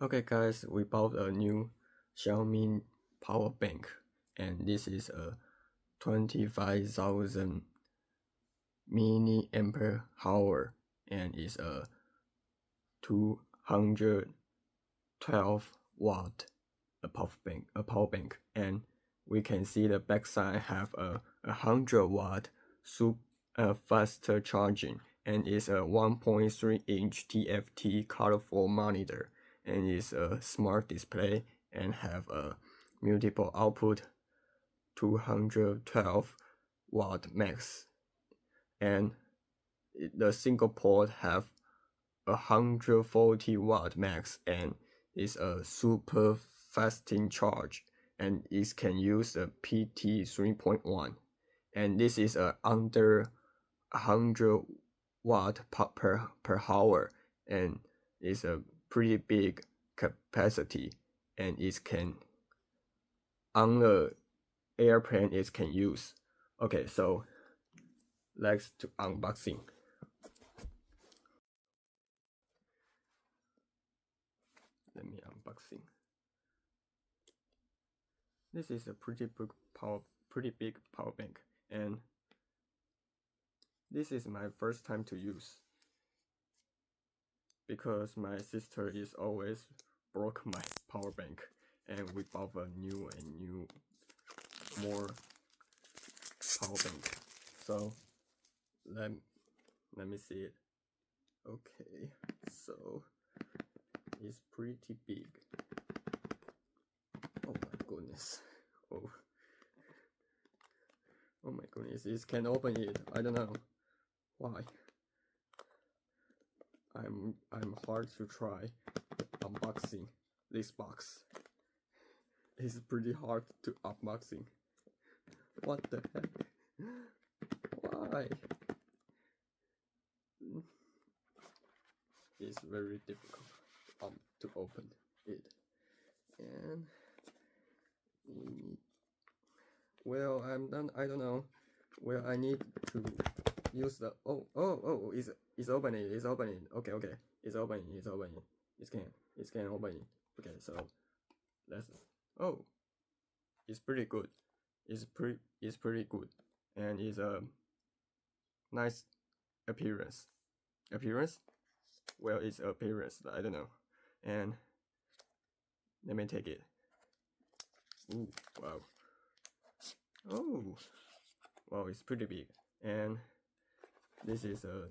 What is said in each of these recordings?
Okay guys, we bought a new Xiaomi power bank, and this is a 25,000 milliampere hour, and it's a 212 watt power bank, and we can see the backside have a 100 watt faster charging, and it's a 1.3 inch TFT colorful monitor, and it's a smart display and have a multiple output 212 watt max, and the single port have 140 watt max, and is a super fasting charge, and it can use a PT 3.1, and this is under 100 watt per hour, and is a pretty big capacity, and it can on the airplane it can use. Okay, so let's to unboxing. Let me unboxing. This is a pretty big power bank, and this is my first time to use because my sister is always broke my power bank, and we bought a new more power bank. So let me see it. Okay, so it's pretty big. Oh my goodness. Oh my goodness, it can open it. I don't know why. I'm hard to try unboxing this box. It's pretty hard to unboxing. What the heck? Why? It's very difficult to open it, and we need. Well, I don't know. Well, I need to use the. It's opening. It's opening. Okay. It's opening. It's opening. It can open it. Okay, so let's. Oh, it's pretty good. It's pretty good, and it's a nice appearance. Well, it's appearance. I don't know. And let me take it. Ooh, wow. Oh, wow, it's pretty big. And this is a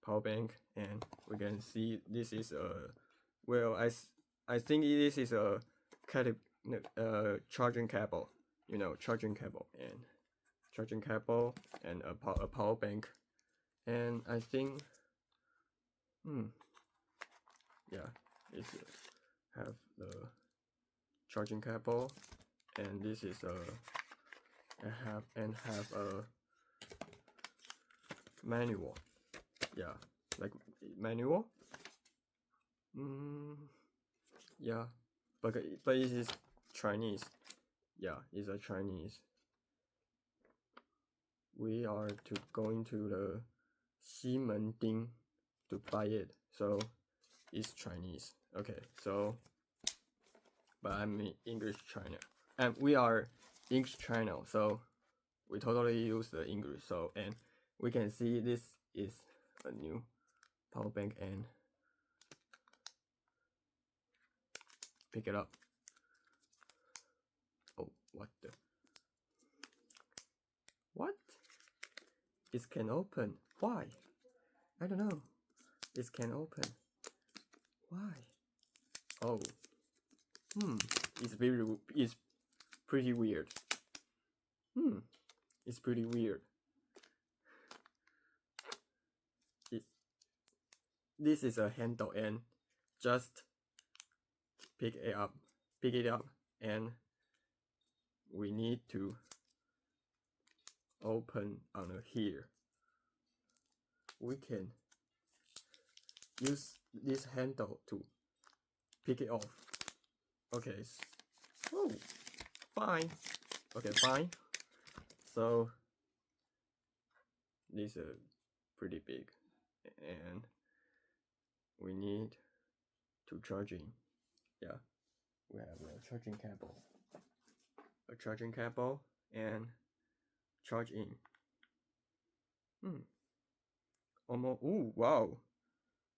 power bank, and we can see this is a, well, I think this is a charging cable, charging cable and a power bank, and I think yeah, it's have the charging cable, and this is have a manual. Yeah, like manual. Yeah, but it is Chinese. Yeah, it's a Chinese. We are going to the Ximending to buy it, so it's Chinese. Okay, so but I'm in English China, and we are English channel, so we totally use the English. So, and we can see this is a new power bank, and pick it up. Oh, what? It can open. Why? I don't know. It can open. Why? Oh. It's pretty weird. It's pretty weird. This is a handle, and just pick it up, and we need to open on here. We can use this handle to pick it off. Okay. Oh, fine. Okay, fine. So this is pretty big, and we need to charge in. yeah, we have a charging cable, and charge in. Almost. Ooh, wow!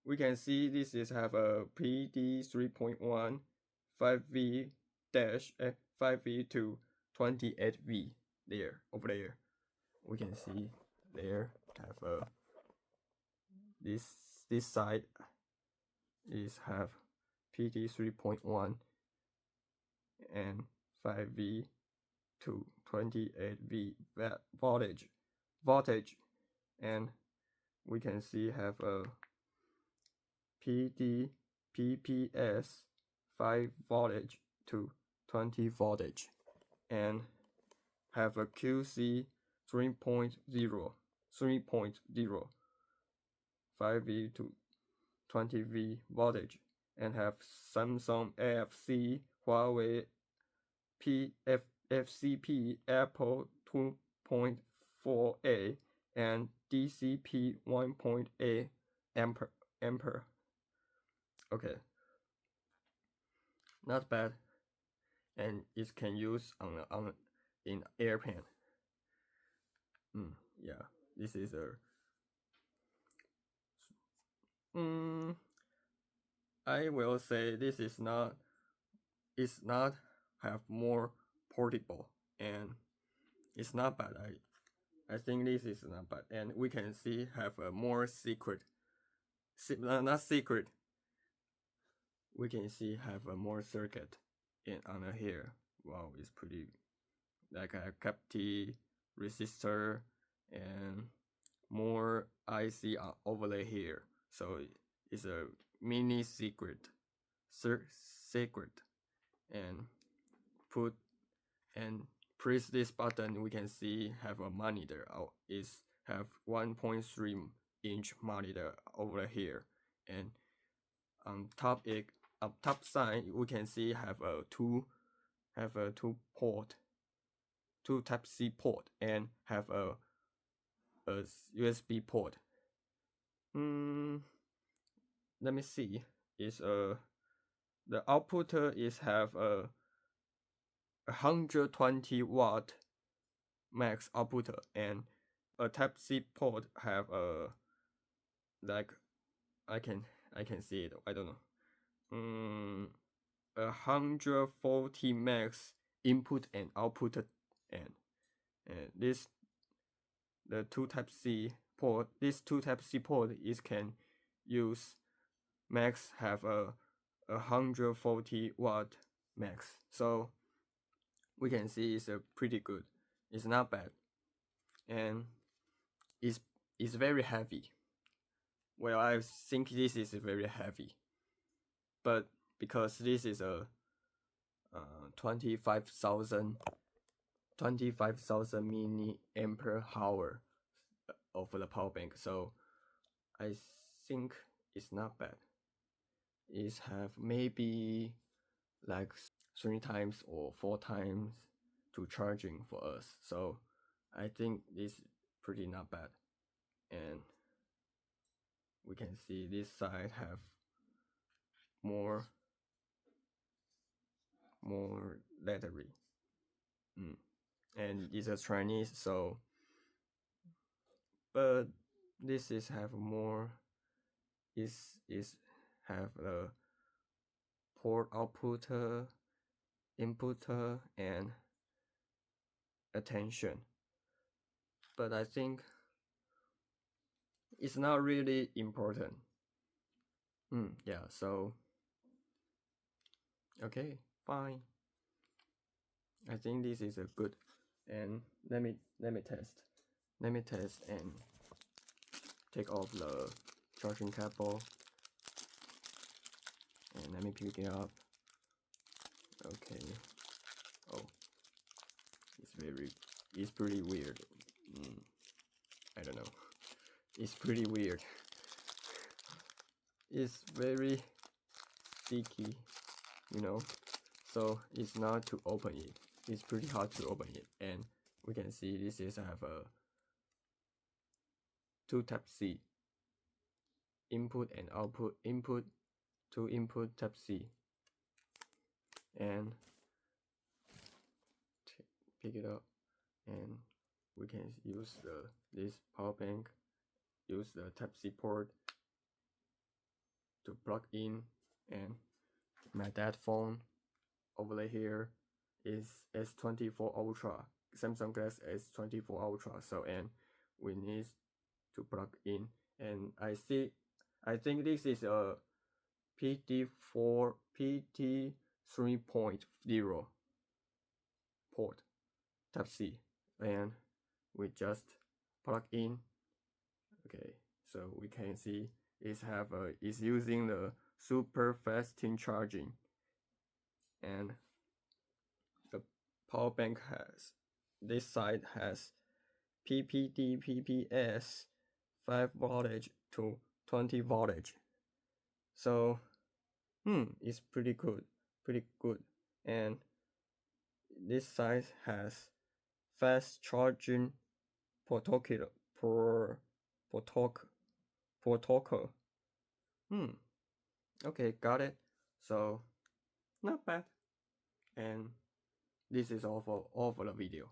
We can see this is have a PD 3.1 5V dash 5V to 28V there over there. We can see there have a this side is have PD 3.1 and 5V to 28V voltage, and we can see have a PD PPS 5 voltage to 20 voltage, and have a QC 3.0 5V to 20V voltage, and have Samsung AFC, Huawei FCP, Apple 2.4A, and DCP 1.8 ampere. Okay, not bad, and it can use on in airplane. Yeah, this is a I will say this is not have more portable, and it's not bad. I think this is not bad, and we can see have a more secret. Not secret. We can see have a more circuit on here. Wow, it's pretty like a capacity resistor and more IC overlay here. So it's a mini secret, and put and press this button. We can see have a monitor. Is have 1.3-inch monitor over here, and on top side we can see have a two Type-C port, and have a USB port. Let me see. Is the output is have a 120 watt max output, and a Type-C port have a like I can see it. I don't know. 140 max input and output, and this the two Type-C port. This two Type-C port is can use max have a 140 watt max. So we can see it's a pretty good. It's not bad, and it's very heavy. Well, I think this is very heavy, but because this is a 25,000 milliampere hour of the power bank, so I think it's not bad. It's have maybe like 3 times or 4 times to charging for us, so I think this is pretty not bad. And we can see this side have more lettering, and it's a Chinese, so but this is have more is have a port output, input, and attention, but I think it's not really important. Yeah, so okay, fine. I think this is a good, and let me test. Let me test and take off the charging cable, and let me pick it up. Okay. Oh, it's pretty weird. I don't know. It's pretty weird. It's very sticky, so it's not to open it. It's pretty hard to open it, and we can see this is have a 2 Type-C input and output, input to input Type-C, and pick it up, and we can use this power bank, use the Type-C port to plug in, and my dad phone over here is S24 Ultra, Samsung Galaxy S24 Ultra. So, and we need to plug in, and I think this is a PT4 PT 3.0 port Type-C, and we just plug in. Okay, so we can see it's using the super fast charging, and the power bank this side has PPD PPS 5 voltage to 20 voltage. So it's pretty good. And this side has fast charging protocol. Okay, got it. So not bad. And this is all for the video.